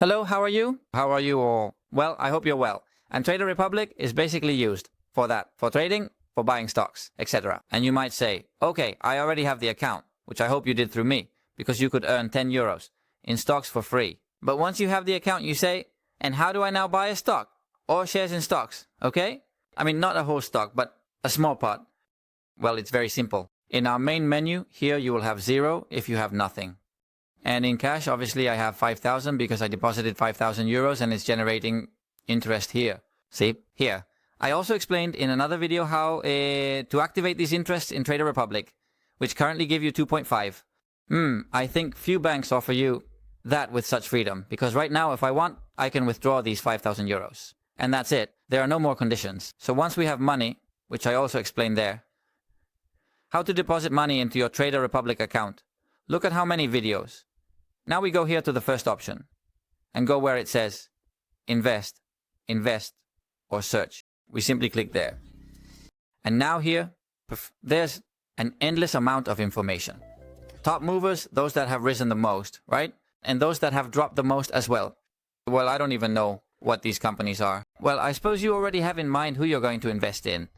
Hello, how are you? How are you all? Well, I hope you're well. And Trader Republic is basically used for that, for trading, for buying stocks, etc. And you might say, okay, I already have the account, which I hope you did through me, because you could earn 10 euros in stocks for free. But once you have the account, you say, and how do I now buy a stock or shares in stocks? Okay? I mean, not a whole stock, but a small part. Well, it's very simple. In our main menu, here you will have 0 if you have nothing. And in cash, obviously, I have 5,000 because I deposited 5,000 euros and it's generating interest here. See? Here. I also explained in another video how to activate these interests in Trader Republic, which currently give you 2.5. I think few banks offer you that with such freedom, because right now, if I want, I can withdraw these 5,000 euros. And that's it. There are no more conditions. So once we have money, which I also explained there, how to deposit money into your Trader Republic account. Look at how many videos. Now we go here to the first option and go where it says invest, or search. We simply click there. And now here, there's an endless amount of information. Top movers, those that have risen the most, right? And those that have dropped the most as well. Well, I don't even know what these companies are. Well, I suppose you already have in mind who you're going to invest in.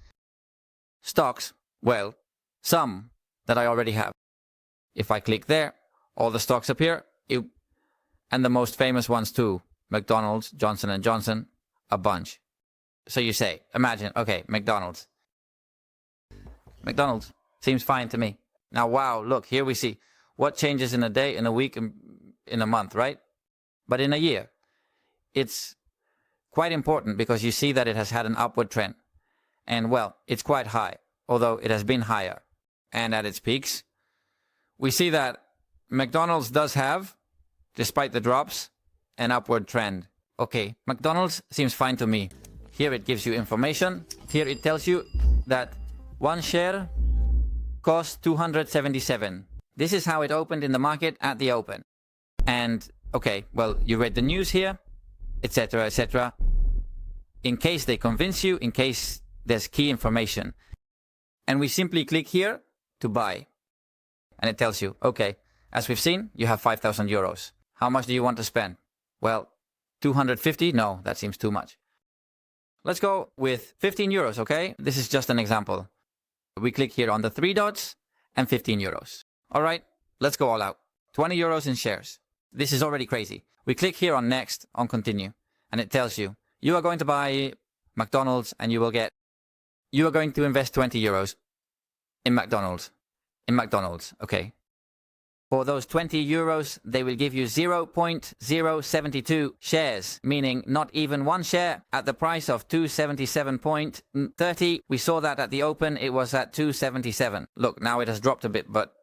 Stocks, well, some that I already have. If I click there, all the stocks appear. And the most famous ones too. McDonald's, Johnson & Johnson, a bunch. So you say, imagine, okay, McDonald's. McDonald's seems fine to me. Now, wow, look, here we see what changes in a day, in a week, in a month, right? But in a year, it's quite important because you see that it has had an upward trend. And well, it's quite high, although it has been higher. And at its peaks, we see that McDonald's does have, despite the drops, an upward trend. Okay, McDonald's seems fine to me. Here it gives you information. Here it tells you that one share costs 277. This is how it opened in the market at the open. And, okay, well, you read the news here, etc., etc. In case they convince you, in case there's key information. And we simply click here to buy. And it tells you, okay, as we've seen, you have 5,000 euros. How much do you want to spend? Well, 250? No, that seems too much. Let's go with 15 euros, okay? This is just an example. We click here on the 3 dots and 15 euros. All right, let's go all out. 20 euros in shares. This is already crazy. We click here on next, on continue, and it tells you, you are going to buy McDonald's and you are going to invest 20 euros in McDonald's. Okay. For those 20 euros, they will give you 0.072 shares, meaning not even one share at the price of 277.30. We saw that at the open, it was at 277. Look, now it has dropped a bit, but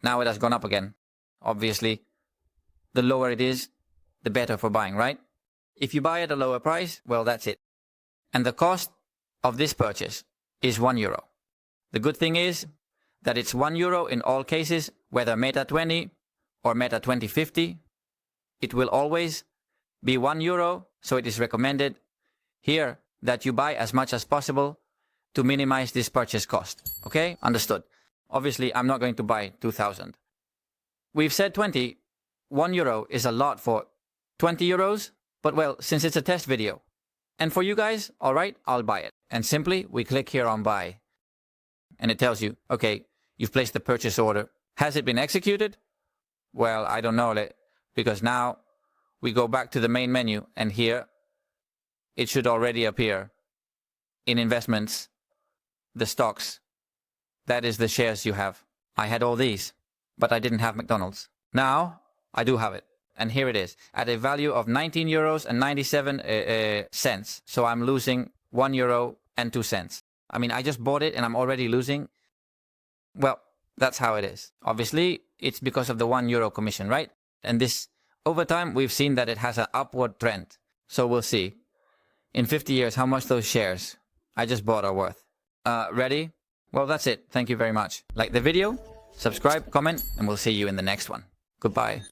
now it has gone up again. Obviously, the lower it is, the better for buying, right? If you buy at a lower price, well, that's it. And the cost of this purchase is 1 euro. The good thing is that it's 1 euro in all cases, whether Meta 20 or Meta 2050. It will always be 1 euro, so it is recommended here that you buy as much as possible to minimize this purchase cost. Okay? Understood. Obviously, I'm not going to buy 2,000. We've said 20. 1 euro is a lot for 20 euros, but well, since it's a test video. And for you guys, all right, I'll buy it. And simply, we click here on buy. And it tells you, okay, you've placed the purchase order. Has it been executed? Well, I don't know, because now we go back to the main menu and here it should already appear in investments, the stocks. That is the shares you have. I had all these, but I didn't have McDonald's. Now I do have it. And here it is at a value of 19 euros and 97 cents. So I'm losing 1 euro and 2 cents. I mean, I just bought it and I'm already losing. Well, that's how it is. Obviously, it's because of the 1 euro commission, right? And this, over time, we've seen that it has an upward trend. So we'll see in 50 years how much those shares I just bought are worth. Ready? Well, that's it. Thank you very much. Like the video, subscribe, comment, and we'll see you in the next one. Goodbye.